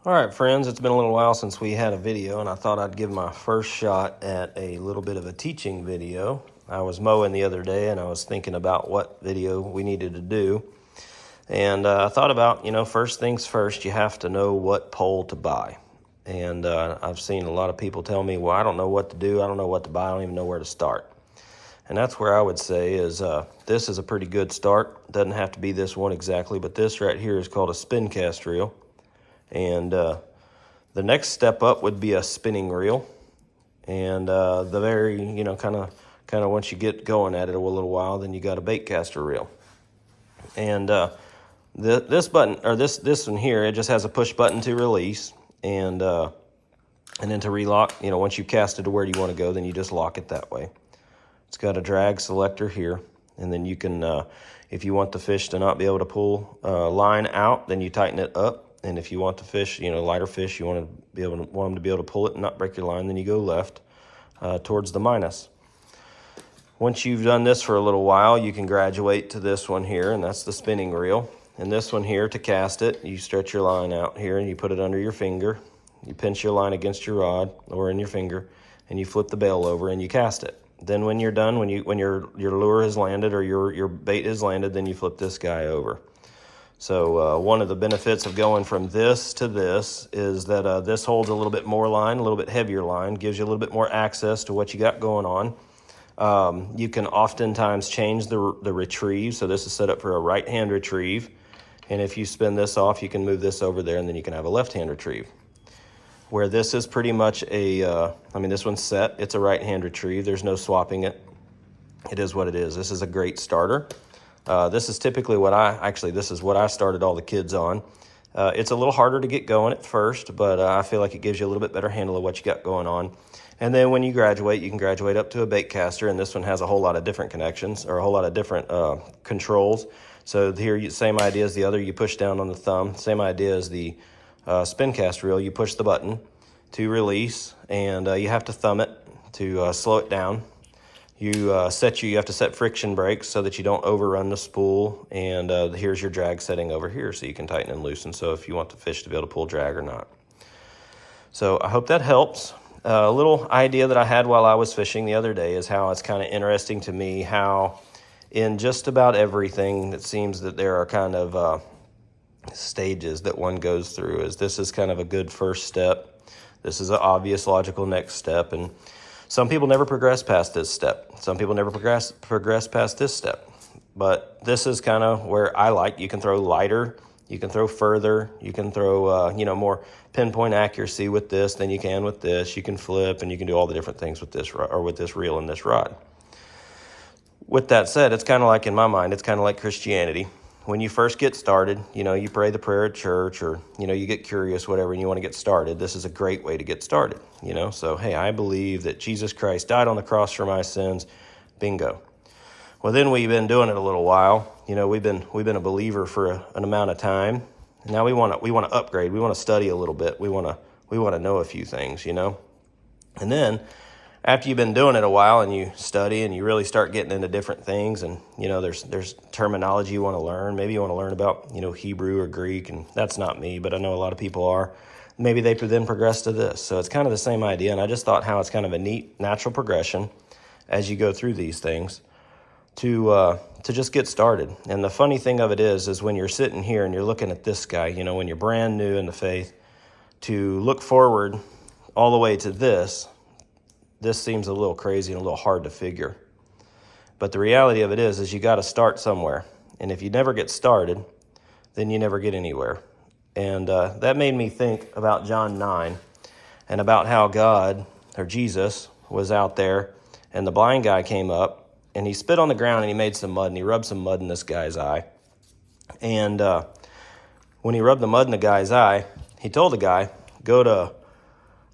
All right, friends, it's been a little while since we had a video, and I thought I'd give my first shot at a little bit of a teaching video. I was mowing the other day, and I was thinking about what video we needed to do. And I thought about, first things first, you have to know what pole to buy. And I've seen a lot of people tell me, well, I don't know what to do. I don't know what to buy. I don't even know where to start. And that's where I would say is this is a pretty good start. Doesn't have to be this one exactly, but this right here is called a spin cast reel. And the next step up would be a spinning reel. And the very, kind of once you get going at it a little while, then you got a bait caster reel. And this button, or this one here, it just has a push button to release. And then to relock, once you cast it to where you want to go, then you just lock it that way. It's got a drag selector here. And then you can, if you want the fish to not be able to pull line out, then you tighten it up. And if you want the fish, lighter fish, you want them to be able to pull it and not break your line, then you go left towards the minus. Once you've done this for a little while, you can graduate to this one here, and that's the spinning reel. And this one here, to cast it, you stretch your line out here and you put it under your finger. You pinch your line against your rod or in your finger, and you flip the bail over and you cast it. Then when you're done, when your lure has landed or your bait has landed, then you flip this guy over. So one of the benefits of going from this to this is that this holds a little bit more line, a little bit heavier line, gives you a little bit more access to what you got going on. You can oftentimes change the retrieve. So this is set up for a right-hand retrieve. And if you spin this off, you can move this over there, and then you can have a left-hand retrieve. Where this is pretty much this one's set. It's a right-hand retrieve. There's no swapping it. It is what it is. This is a great starter. This is typically this is what I started all the kids on. It's a little harder to get going at first, but I feel like it gives you a little bit better handle of what you got going on. And then when you graduate, you can graduate up to a bait caster, and this one has a whole lot of different connections, or a whole lot of different controls. So here, same idea as the other, you push down on the thumb. Same idea as the spin cast reel, you push the button to release, and you have to thumb it to slow it down. You have to set friction brakes so that you don't overrun the spool, and here's your drag setting over here so you can tighten and loosen, so if you want the fish to be able to pull drag or not. So I hope that helps. A little idea that I had while I was fishing the other day is how it's kind of interesting to me how in just about everything it seems that there are kind of stages that one goes through. This is kind of a good first step. This is an obvious logical next step, and some people never progress past this step. Some people never progress past this step. But this is kind of where you can throw lighter, you can throw further, you can throw more pinpoint accuracy with this than you can with this. You can flip, and you can do all the different things with this reel and this rod. With that said, it's kind of like, in my mind, it's kind of like Christianity. When you first get started, you pray the prayer at church, or, you get curious, whatever, and you want to get started. This is a great way to get started, So, hey, I believe that Jesus Christ died on the cross for my sins. Bingo. Well, then we've been doing it a little while. We've been a believer for an amount of time. And now we want to upgrade. We want to study a little bit. We want to know a few things, And then after you've been doing it a while and you study and you really start getting into different things, and there's terminology you want to learn. Maybe you want to learn about Hebrew or Greek, and that's not me, but I know a lot of people are. Maybe they then progress to this. So it's kind of the same idea, and I just thought how it's kind of a neat natural progression as you go through these things to just get started. And the funny thing of it is when you're sitting here and you're looking at this guy, when you're brand new in the faith, to look forward all the way to this seems a little crazy and a little hard to figure. But the reality of it is you got to start somewhere. And if you never get started, then you never get anywhere. And that made me think about John 9 and about how God, or Jesus, was out there, and the blind guy came up, and he spit on the ground, and he made some mud, and he rubbed some mud in this guy's eye. And when he rubbed the mud in the guy's eye, he told the guy, go to,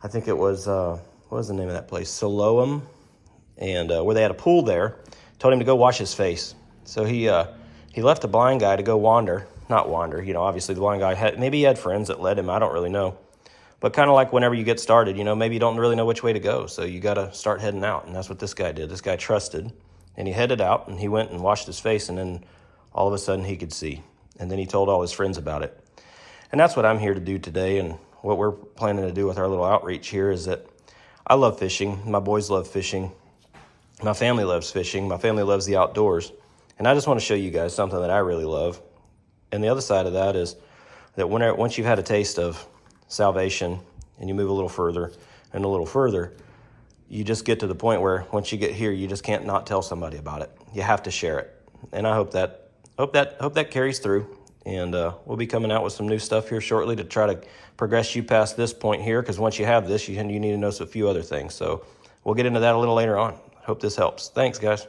I think it was... what was the name of that place? Siloam, and where they had a pool there. Told him to go wash his face. So he left the blind guy to go not wander. Obviously the blind guy he had friends that led him. I don't really know, but kind of like whenever you get started, maybe you don't really know which way to go, so you got to start heading out, and that's what this guy did. This guy trusted, and he headed out, and he went and washed his face, and then all of a sudden he could see, and then he told all his friends about it. And that's what I'm here to do today, and what we're planning to do with our little outreach here is that I love fishing. My boys love fishing. My family loves fishing. My family loves the outdoors. And I just want to show you guys something that I really love. And the other side of that is that once you've had a taste of salvation and you move a little further and a little further, you just get to the point where once you get here, you just can't not tell somebody about it. You have to share it. And I hope that carries through. And we'll be coming out with some new stuff here shortly to try to progress you past this point here, because once you have this, you need to know a few other things. So we'll get into that a little later on. Hope this helps. Thanks, guys.